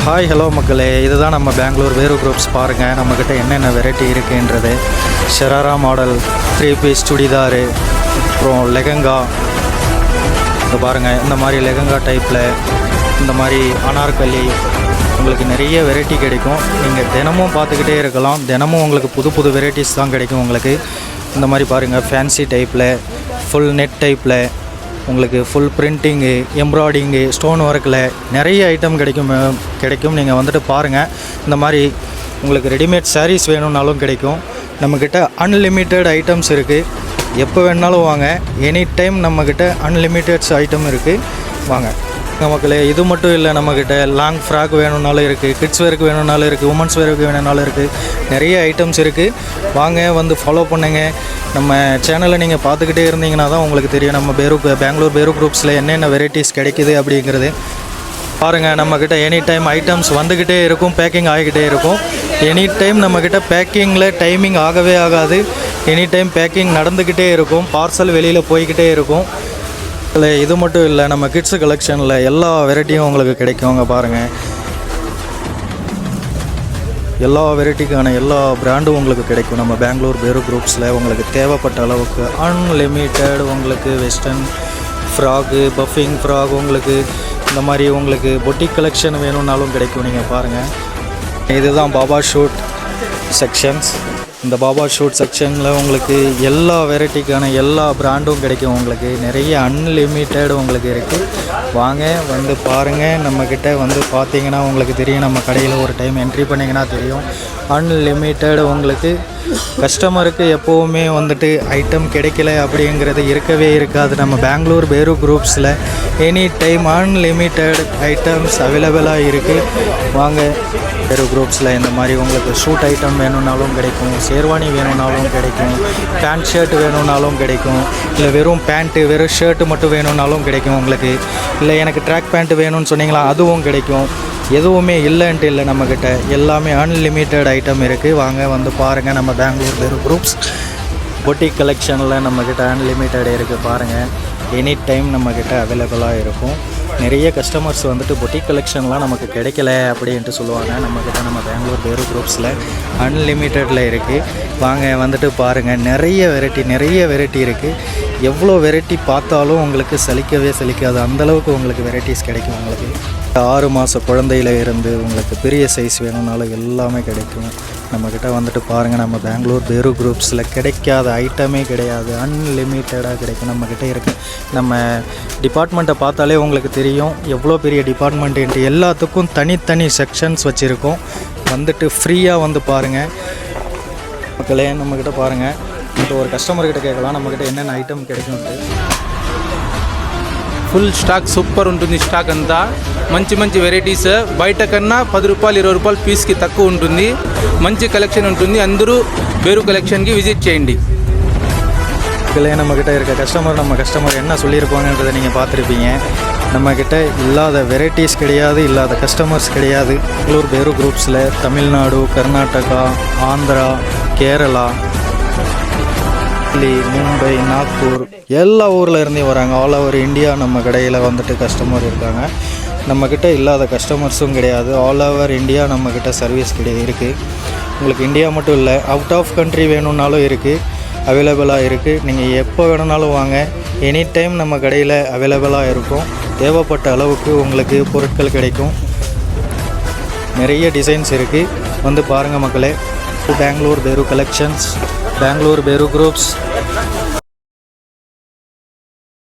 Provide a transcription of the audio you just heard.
Hi hello மக்களே, இதுதான் நம்ம பெங்களூர் வேறு குரூப்ஸ். பாருங்கள் நம்மக்கிட்ட என்னென்ன வெரைட்டி இருக்குன்றது. ஷராரா மாடல் 3 பீஸ் சுடிதாரு, அப்புறம் லெகங்கா. இது பாருங்கள், இந்த மாதிரி லெகங்கா டைப்பில் இந்த மாதிரி அனார்கலி உங்களுக்கு நிறைய வெரைட்டி கிடைக்கும். நீங்கள் தினமும் பார்த்துக்கிட்டே இருக்கலாம். தினமும் உங்களுக்கு புது புது வெரைட்டிஸ் தான் கிடைக்கும் உங்களுக்கு. இந்த மாதிரி பாருங்கள், ஃபேன்சி டைப்பில், ஃபுல் நெட் டைப்பில், உங்களுக்கு ஃபுல் பிரிண்டிங்கு, எம்ப்ராய்டிங்கு, ஸ்டோன் ஒர்க்கில் நிறைய ஐட்டம் கிடைக்கும். நீங்கள் வந்துட்டு பாருங்கள். இந்த மாதிரி உங்களுக்கு ரெடிமேட் சாரீஸ் வேணும்னாலும் கிடைக்கும். நம்மக்கிட்ட அன்லிமிட்டெட் ஐட்டம்ஸ் இருக்குது. எப்போ வேணாலும் வாங்க. எனி டைம் நம்மக்கிட்ட அன்லிமிட்டெட்ஸ் ஐட்டம் இருக்குது. வாங்க மக்களே. இது மட்டும் இல்லை, நம்மக்கிட்ட லாங் ஃப்ராக் வேணும்னாலும் இருக்குது, கிட்ஸ் வேருக்கு வேணும்னாலும் இருக்குது, உமன்ஸ் வேருக்கு வேணும்னாலும் இருக்குது. நிறைய ஐட்டம்ஸ் இருக்குது. வாங்க, வந்து ஃபாலோ பண்ணுங்கள். நம்ம சேனலை நீங்கள் பார்த்துக்கிட்டே இருந்தீங்கன்னா தான் உங்களுக்கு தெரியும் நம்ம பெங்களூர் வேறு குரூப்ஸில் என்னென்ன வெரைட்டிஸ் கிடைக்குது அப்படிங்கிறது. பாருங்கள், நம்மக்கிட்ட எனி டைம் ஐட்டம்ஸ் வந்துக்கிட்டே இருக்கும், பேக்கிங் ஆகிக்கிட்டே இருக்கும். எனி டைம் நம்மக்கிட்ட பேக்கிங்கில் டைமிங் ஆகவே ஆகாது. எனி டைம் பேக்கிங் நடந்துக்கிட்டே இருக்கும். பார்சல் வெளியில் போய்கிட்டே இருக்கும். இல்லை, இது மட்டும் இல்லை, நம்ம கிட்ஸு கலெக்ஷனில் எல்லா வெரைட்டியும் உங்களுக்கு கிடைக்கும். அங்கே பாருங்கள், எல்லா வெரைட்டிக்கான எல்லா பிராண்டும் உங்களுக்கு கிடைக்கும். நம்ம பெங்களூர் வேறு குரூப்ஸில் உங்களுக்கு தேவைப்பட்ட அளவுக்கு அன்லிமிட்டெட் உங்களுக்கு வெஸ்டர்ன் ஃப்ராகு, பஃபிங் ஃப்ராக், உங்களுக்கு இந்த மாதிரி உங்களுக்கு பொட்டிக் கலெக்ஷன் வேணும்னாலும் கிடைக்கும். நீங்கள் பாருங்கள், இதுதான் பாபா ஷூட் செக்ஷன்ஸ். இந்த பாபா ஷூட் செக்ஷனில் உங்களுக்கு எல்லா வெரைட்டிக்கான எல்லா பிராண்டும் கிடைக்கும். உங்களுக்கு நிறைய அன்லிமிட்டெட் உங்களுக்கு இருக்குது. வாங்க, வந்து பாருங்கள். நம்மக்கிட்ட வந்து பார்த்தீங்கன்னா உங்களுக்கு தெரியும். நம்ம கடையில் ஒரு டைம் என்ட்ரி பண்ணிங்கன்னா தெரியும். அன்லிமிட்டெட் உங்களுக்கு கஸ்டமருக்கு எப்போவுமே வந்துட்டு ஐட்டம் கிடைக்கல அப்படிங்கிறது இருக்கவே இருக்காது. நம்ம பெங்களூர் வேறு குரூப்ஸில் எனி டைம் அன்லிமிட்டெட் ஐட்டம்ஸ் அவைலபிளாக இருக்குது. வாங்க, வேறு குரூப்ஸில் இந்த மாதிரி உங்களுக்கு ஷூட் ஐட்டம் வேணும்னாலும் கிடைக்கும், ஷேர்வானி வேணும்னாலும் கிடைக்கும், பேண்ட் ஷர்ட் வேணும்னாலும் கிடைக்கும், இல்லை வெறும் பேண்ட்டு வெறும் ஷர்ட்டு மட்டும் வேணும்னாலும் கிடைக்கும் உங்களுக்கு. இல்லை எனக்கு ட்ராக் பேண்ட் வேணும்னு சொன்னீங்களா, அதுவும் கிடைக்கும். எதுவுமே இல்லைன்ட்டு இல்லை, நம்மக்கிட்ட எல்லாமே அன்லிமிட்டெட் ஐட்டம் இருக்குது. வாங்க, வந்து பாருங்கள். நம்ம பெங்களூர் வேறு குரூப்ஸ் பொட்டிக் கலெக்ஷனில் நம்மக்கிட்ட அன்லிமிட்டெட் இருக்குது. பாருங்கள், எனி டைம் நம்மக்கிட்ட அவைலபிளாக இருக்கும். நிறைய கஸ்டமர்ஸ் வந்துட்டு பொட்டிக் கலெக்ஷன்லாம் நமக்கு கிடைக்கல அப்படின்ட்டு சொல்லுவாங்க. நம்மக்கிட்ட நம்ம பெங்களூர் வேறு குரூப்ஸில் அன்லிமிட்டெடில் இருக்குது. வாங்க, வந்துட்டு பாருங்கள். நிறைய வெரைட்டி இருக்குது. எவ்வளோ வெரைட்டி பார்த்தாலும் உங்களுக்கு சலிக்காது. அந்தளவுக்கு உங்களுக்கு வெரைட்டிஸ் கிடைக்கும். உங்களுக்கு 6 மாத குழந்தையில இருந்து உங்களுக்கு பெரிய சைஸ் வேணும்னாலும் எல்லாமே கிடைக்கும். நம்மக்கிட்ட வந்துட்டு பாருங்கள். நம்ம பெங்களூர் வேறு குரூப்ஸில் கிடைக்காத ஐட்டமே கிடையாது. அன்லிமிட்டடாக கிடைக்கும். நம்மக்கிட்ட இருக்குது. நம்ம டிபார்ட்மெண்ட்டை பார்த்தாலே உங்களுக்கு தெரியும் எவ்வளோ பெரிய டிபார்ட்மெண்ட்டு. எல்லாத்துக்கும் தனித்தனி செக்ஷன்ஸ் வச்சுருக்கோம். வந்துட்டு ஃப்ரீயாக வந்து பாருங்கள் மக்களே. நம்மக்கிட்ட பாருங்கள். இப்போ ஒரு கஸ்டமர்கிட்ட கேட்கலாம் நம்மக்கிட்ட என்னென்ன ஐட்டம் கிடைக்கும்ட்டு. ఫుల్ స్టాక్ సూపర్ ఉంటుంది. స్టాక్ అంతా మంచి వెరైటీస్. బయట కన్నా 10 రూపాయలు 20 రూపాయలు పీస్కి తక్కువ ఉంటుంది. మంచి కలెక్షన్ ఉంటుంది. అందరూ వేరు కలెక్షన్కి విజిట్ చేయండి. இல்லை, நம்மக்கிட்ட இருக்க நம்ம கஸ்டமர் என்ன சொல்லியிருப்பாங்கன்றதை நீங்கள் பார்த்துருப்பீங்க. நம்மக்கிட்ட இல்லாத வெரைட்டிஸ் கிடையாது, இல்லாத கஸ்டமர்ஸ் கிடையாது. பெங்களூர் வேறு குரூப்ஸில் தமிழ்நாடு, கர்நாடகா, ஆந்திரா, கேரளா, டெல்லி, மும்பை, நாக்பூர் எல்லா ஊரில் இருந்தே வராங்க. ஆல் ஓவர் இந்தியா நம்ம கடையில் வந்துட்டு கஸ்டமர் இருக்காங்க. நம்மக்கிட்ட இல்லாத கஸ்டமர்ஸும் கிடையாது. ஆல் ஓவர் இந்தியா நம்மக்கிட்ட சர்வீஸ் இருக்குது. உங்களுக்கு இந்தியா மட்டும் இல்லை, அவுட் ஆஃப் கண்ட்ரி வேணும்னாலும் இருக்குது, அவைலபிளாக இருக்குது. நீங்கள் எப்போ வேணும்னாலும் வாங்க. எனி டைம் நம்ம கடையில் அவைலபிளாக இருக்கும். தேவைப்பட்ட அளவுக்கு உங்களுக்கு பொருட்கள் கிடைக்கும். நிறைய டிசைன்ஸ் இருக்குது. வந்து பாருங்கள் மக்களே. பெங்களூர் வேறு கலெக்ஷன்ஸ், பெங்களூர் வேறு குரூப்ஸ்